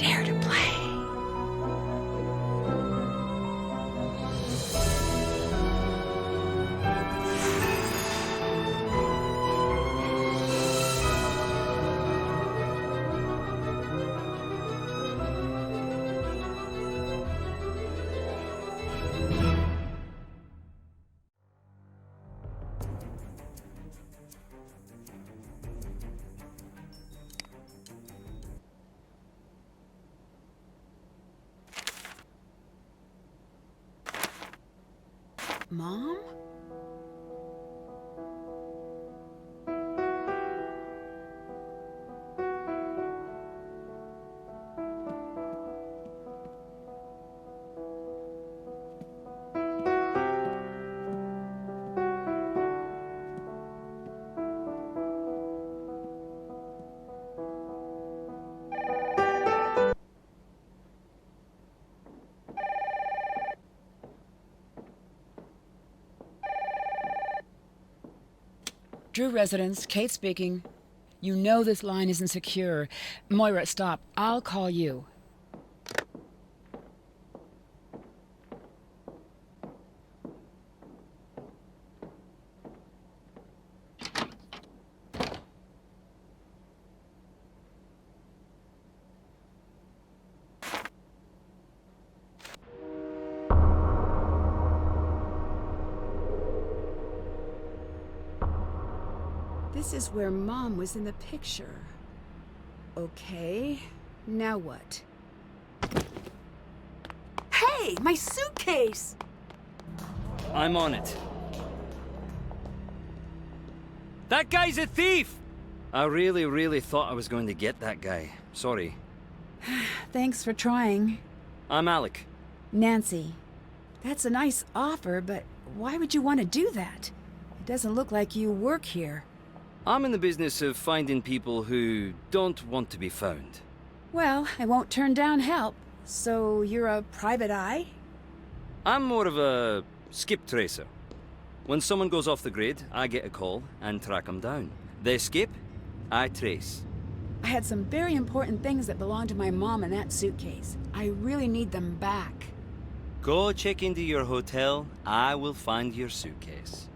Dare to play. Mom? Drew residence, Kate speaking. You know this line isn't secure. Moira, stop. I'll call you. This is where Mom was in the picture. Okay, now what? Hey, my suitcase! I'm on it. That guy's a thief! I really thought I was going to get that guy. Sorry. Thanks for trying. I'm Alec. Nancy. That's a nice offer, but why would you want to do that? It doesn't look like you work here. I'm in the business of finding people who don't want to be found. Well, I won't turn down help. So you're a private eye? I'm more of a skip tracer. When someone goes off the grid, I get a call and track them down. They skip, I trace. I had some very important things that belonged to my mom in that suitcase. I really need them back. Go check into your hotel, I will find your suitcase.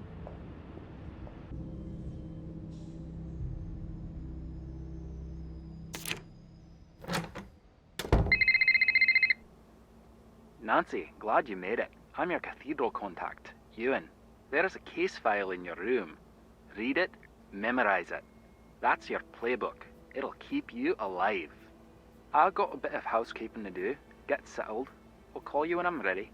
Nancy, glad you made it. I'm your cathedral contact, Ewan. There is a case file in your room. Read it, memorize it. That's your playbook. It'll keep you alive. I've got a bit of housekeeping to do. Get settled. I'll call you when I'm ready.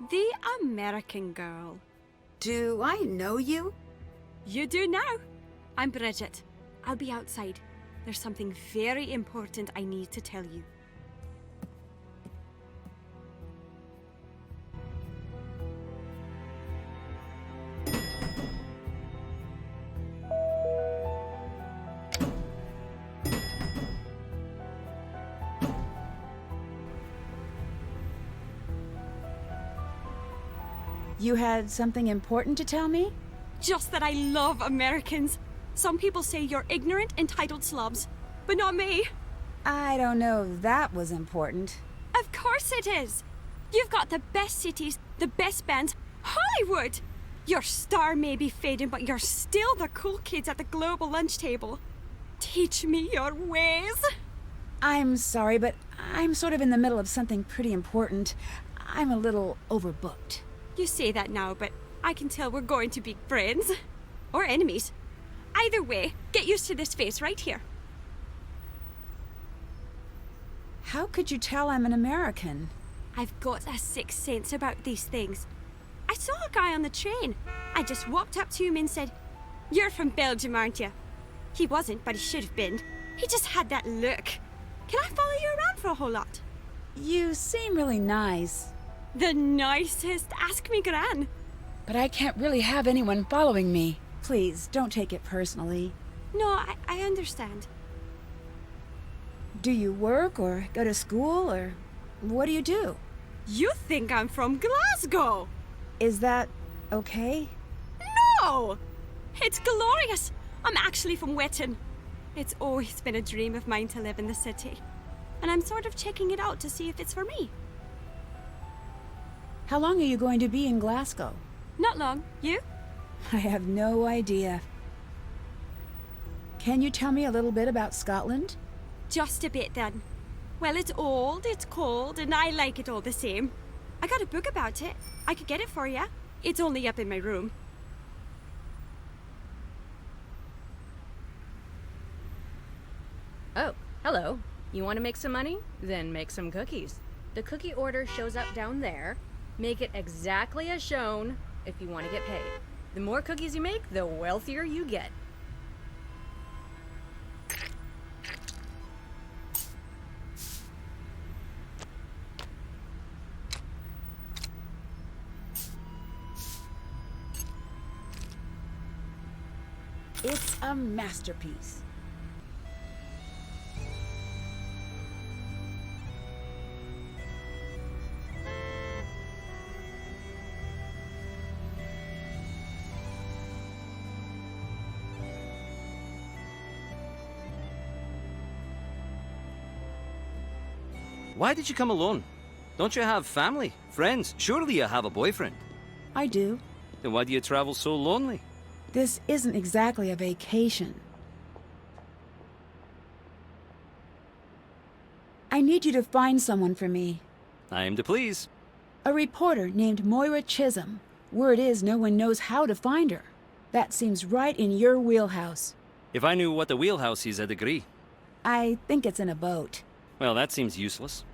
The American Girl. Do I know you? You do now. I'm Bridget. I'll be outside. There's something very important I need to tell you. You had something important to tell me? Just that I love Americans. Some people say you're ignorant, entitled slobs, but not me. I don't know that was important. Of course it is. You've got the best cities, the best bands, Hollywood. Your star may be fading, but you're still the cool kids at the global lunch table. Teach me your ways. I'm sorry, but I'm sort of in the middle of something pretty important. I'm a little overbooked. You say that now, but I can tell we're going to be friends. Or enemies. Either way, get used to this face right here. How could you tell I'm an American? I've got a sixth sense about these things. I saw a guy on the train. I just walked up to him and said, "You're from Belgium, aren't you?" He wasn't, but he should have been. He just had that look. Can I follow you around for a whole lot? You seem really nice. The nicest. Ask me, Gran. but I can't really have anyone following me. Please, don't take it personally. No, I understand. Do you work or go to school or what do you do? You think I'm from Glasgow? Is that okay? No! It's glorious. I'm actually from Witton. It's always been a dream of mine to live in the city. And I'm sort of checking it out to see if it's for me. How long are you going to be in Glasgow? Not long. You? I have no idea. Can you tell me a little bit about Scotland? Just a bit then. Well, it's old, it's cold, and I like it all the same. I got a book about it. I could get it for you. It's only up in my room. Oh, hello. You want to make some money? Then make some cookies. The cookie order shows up down there. Make it exactly as shown if you want to get paid. The more cookies you make, the wealthier you get. It's a masterpiece. Why did you come alone? Don't you have family, friends? Surely you have a boyfriend. I do. Then why do you travel so lonely? This isn't exactly a vacation. I need you to find someone for me. I am to please. A reporter named Moira Chisholm. Word is no one knows how to find her. That seems right in your wheelhouse. If I knew what the wheelhouse is, I'd agree. I think it's in a boat. Well, that seems useless.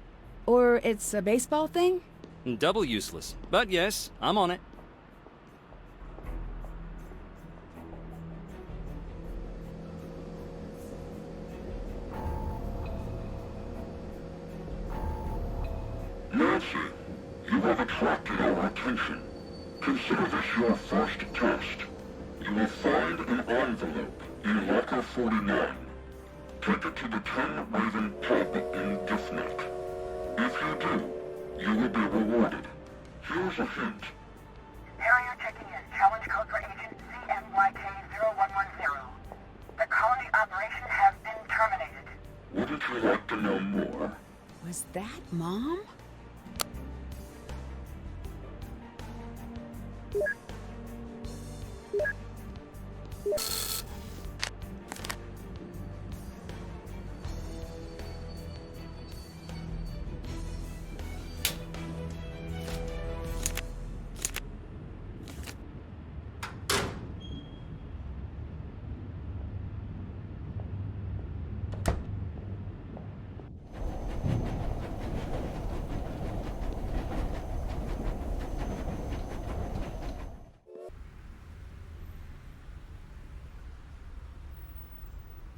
Or it's a baseball thing? Double useless. But yes, I'm on it. Nancy, you have attracted our attention. Consider this your first test. You will find an envelope in locker 49. Take it to the 10 Raven pub in Giffneck. If you do, you will be rewarded. Here's a hint. Harrier checking in. Challenge code for agent CMYK0110. The colony operation has been terminated. Wouldn't you like to know more? Was that Mom?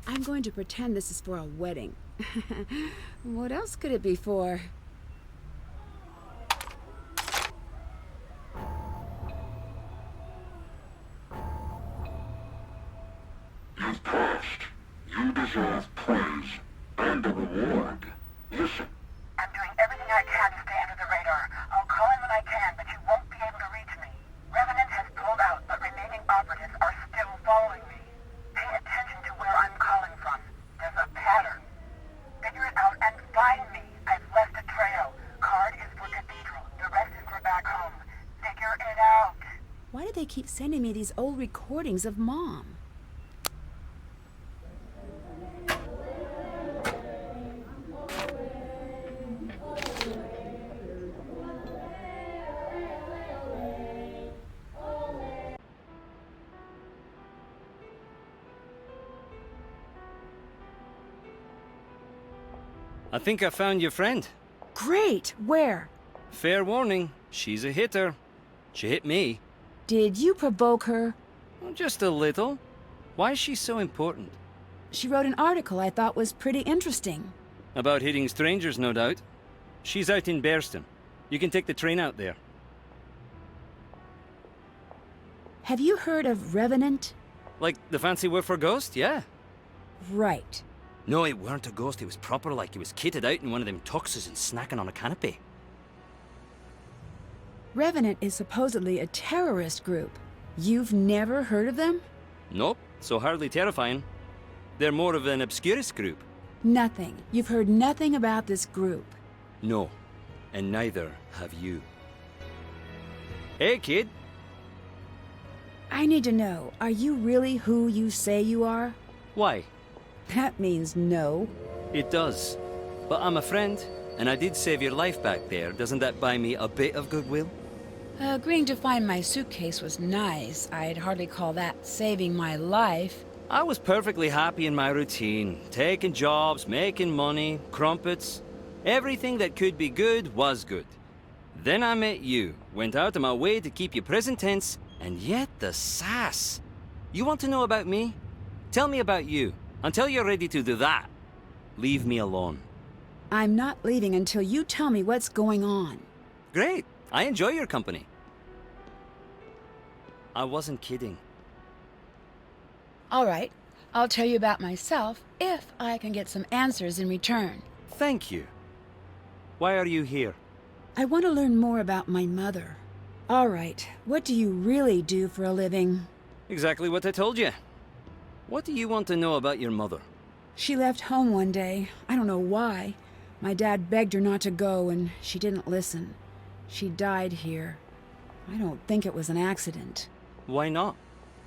I'm going to pretend this is for a wedding. What else could it be for? You've passed. You deserve praise and a reward. Listen. I'm doing everything I can to stay under the radar. I'll call in when I can, but you won't be able to reach me. Revenant has pulled out, but remaining operatives are still following me. Pay attention to where I'm calling from. There's a pattern. Figure it out and find me. I've left a trail. Card is for Cathedral. The rest is for back home. Figure it out. Why do they keep sending me these old recordings of Mom? I think I found your friend. Great! Where? Fair warning, she's a hitter. She hit me. Did you provoke her? Just a little. Why is she so important? She wrote an article I thought was pretty interesting. About hitting strangers, no doubt. She's out in Bearston. You can take the train out there. Have you heard of Revenant? Like the fancy word for ghost, yeah. Right. No, it weren't a ghost, it was proper like he was kitted out in one of them tuxes and snacking on a canopy. Revenant is supposedly a terrorist group. You've never heard of them? Nope, so hardly terrifying. They're more of an obscurist group. Nothing. You've heard nothing about this group. No, and neither have you. Hey, kid. I need to know, are you really who you say you are? Why? That means no. It does. But I'm a friend, and I did save your life back there. Doesn't that buy me a bit of goodwill? Agreeing to find my suitcase was nice. I'd hardly call that saving my life. I was perfectly happy in my routine. Taking jobs, making money, crumpets. Everything that could be good was good. Then I met you, went out of my way to keep you present tense, and yet the sass. You want to know about me? Tell me about you. Until you're ready to do that, leave me alone. I'm not leaving until you tell me what's going on. Great. I enjoy your company. I wasn't kidding. All right, I'll tell you about myself if I can get some answers in return. Thank you. Why are you here? I want to learn more about my mother. All right, what do you really do for a living? Exactly what I told you. What do you want to know about your mother? She left home one day. I don't know why. My dad begged her not to go, and she didn't listen. She died here. I don't think it was an accident. Why not?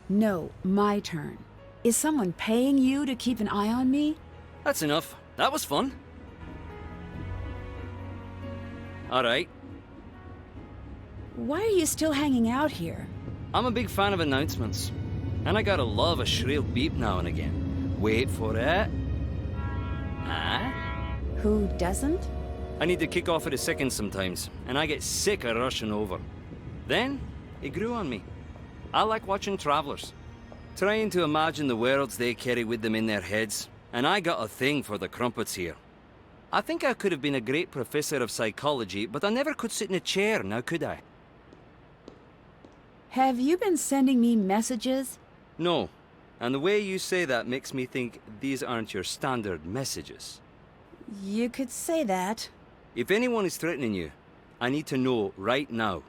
No, my turn. Is someone paying you to keep an eye on me? That's enough. That was fun. All right. Why are you still hanging out here? I'm a big fan of announcements. And I gotta love a shrill beep now and again. Wait for it. Ah? Who doesn't? I need to kick off at a second sometimes, and I get sick of rushing over. Then, it grew on me. I like watching travelers, trying to imagine the worlds they carry with them in their heads, and I got a thing for the crumpets here. I think I could have been a great professor of psychology, but I never could sit in a chair, now could I? Have you been sending me messages? No, and the way you say that makes me think these aren't your standard messages. You could say that. If anyone is threatening you, I need to know right now.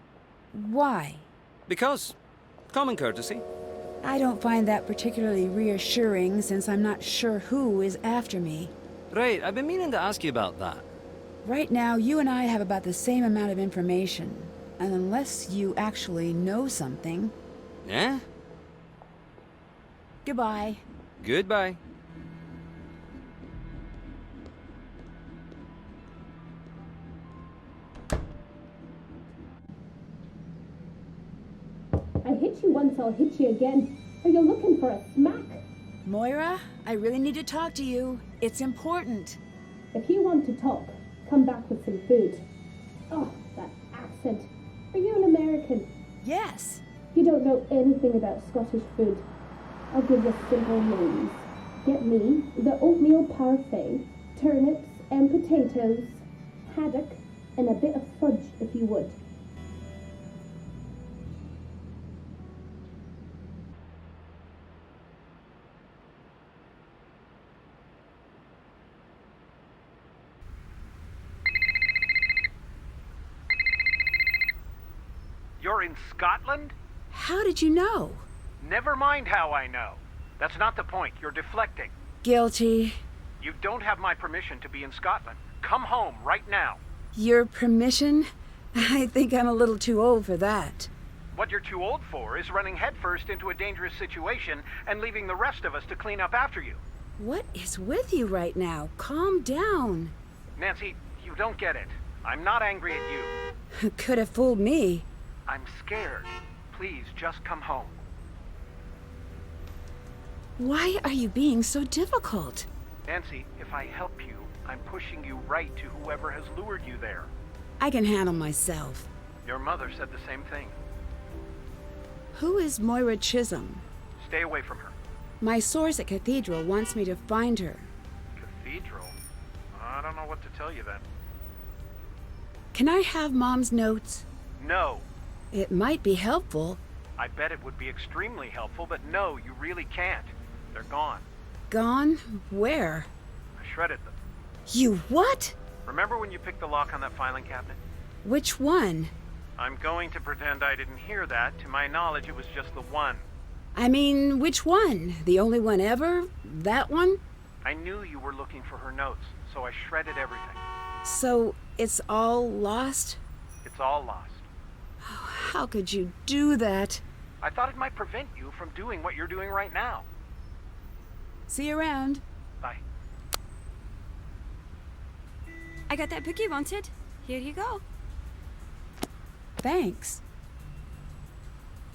Why? Because. Common courtesy. I don't find that particularly reassuring since I'm not sure who is after me. Right, I've been meaning to ask you about that. Right now, you and I have about the same amount of information. And unless you actually know something... Yeah? Goodbye. Goodbye. I hit you once, I'll hit you again. Are you looking for a smack? Moira, I really need to talk to you. It's important. If you want to talk, come back with some food. Oh, that accent. Are you an American? Yes. You don't know anything about Scottish food. I'll give you simple names. Get me the oatmeal parfait, turnips and potatoes, haddock, and a bit of fudge if you would. You're in Scotland? How did you know? Never mind how I know. That's not the point. You're deflecting. Guilty. You don't have my permission to be in Scotland. Come home right now. Your permission? I think I'm a little too old for that. What you're too old for is running headfirst into a dangerous situation and leaving the rest of us to clean up after you. What is with you right now? Calm down. Nancy, you don't get it. I'm not angry at you. Could have fooled me. I'm scared. Please, just come home. Why are you being so difficult? Nancy, if I help you, I'm pushing you right to whoever has lured you there. I can handle myself. Your mother said the same thing. Who is Moira Chisholm? Stay away from her. My source at Cathedral wants me to find her. Cathedral? I don't know what to tell you then. Can I have Mom's notes? No. It might be helpful. I bet it would be extremely helpful, but no, you really can't. They're gone. Gone? Where? I shredded them. You what? Remember when you picked the lock on that filing cabinet? Which one? I'm going to pretend I didn't hear that. To my knowledge, it was just the one. I mean, which one? The only one ever? That one? I knew you were looking for her notes, so I shredded everything. So, it's all lost? It's all lost. How could you do that? I thought it might prevent you from doing what you're doing right now. See you around. Bye. I got that book you wanted. Here you go. Thanks.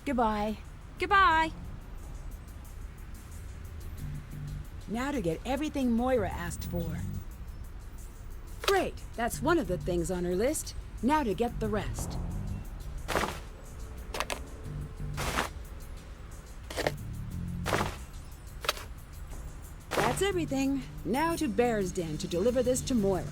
Goodbye. Goodbye. Now to get everything Moira asked for. Great, that's one of the things on her list. Now to get the rest. That's everything. Now to Bear's Den to deliver this to Moira.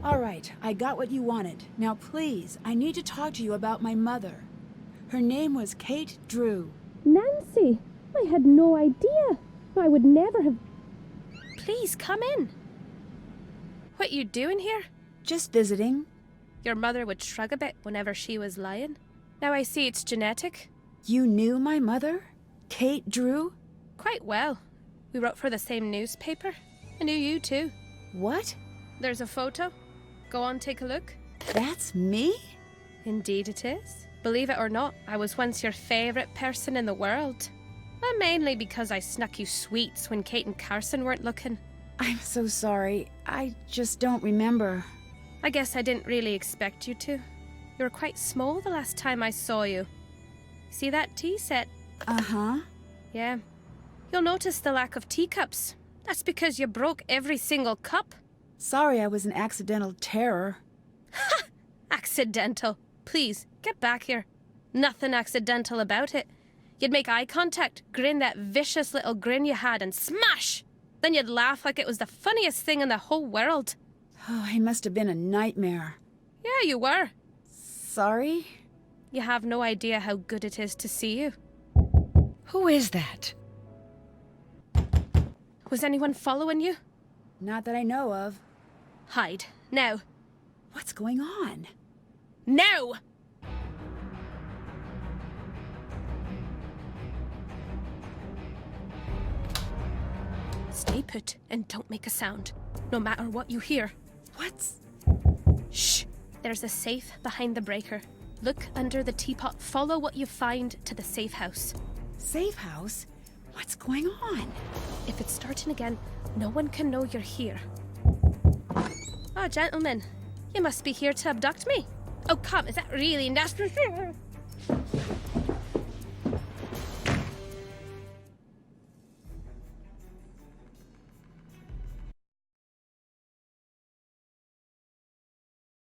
All right, I got what you wanted. Now please, I need to talk to you about my mother. Her name was Kate Drew. Nancy, I had no idea. I would never have... Please, come in. What you doing here? Just visiting. Your mother would shrug a bit whenever she was lying. Now I see it's genetic. You knew my mother? Kate Drew? Quite well. We wrote for the same newspaper. I knew you too. What? There's a photo. Go on, take a look. That's me? Indeed it is. Believe it or not, I was once your favourite person in the world. Well, mainly because I snuck you sweets when Kate and Carson weren't looking. I'm so sorry. I just don't remember. I guess I didn't really expect you to. You were quite small the last time I saw you. See that tea set? Uh-huh. Yeah. You'll notice the lack of teacups. That's because you broke every single cup. Sorry I was an accidental terror. Ha! Accidental. Please, get back here. Nothing accidental about it. You'd make eye contact, grin that vicious little grin you had, and smash! Then you'd laugh like it was the funniest thing in the whole world. Oh, I must have been a nightmare. Yeah, you were. Sorry? You have no idea how good it is to see you. Who is that? Was anyone following you? Not that I know of. Hide. Now. What's going on? Now! Stay put and don't make a sound, no matter what you hear. What's... Shh! There's a safe behind the breaker. Look under the teapot. Follow what you find to the safe house. Safe house? What's going on? If it's starting again, no one can know you're here. Oh, gentlemen, you must be here to abduct me. Oh, come, is that really necessary?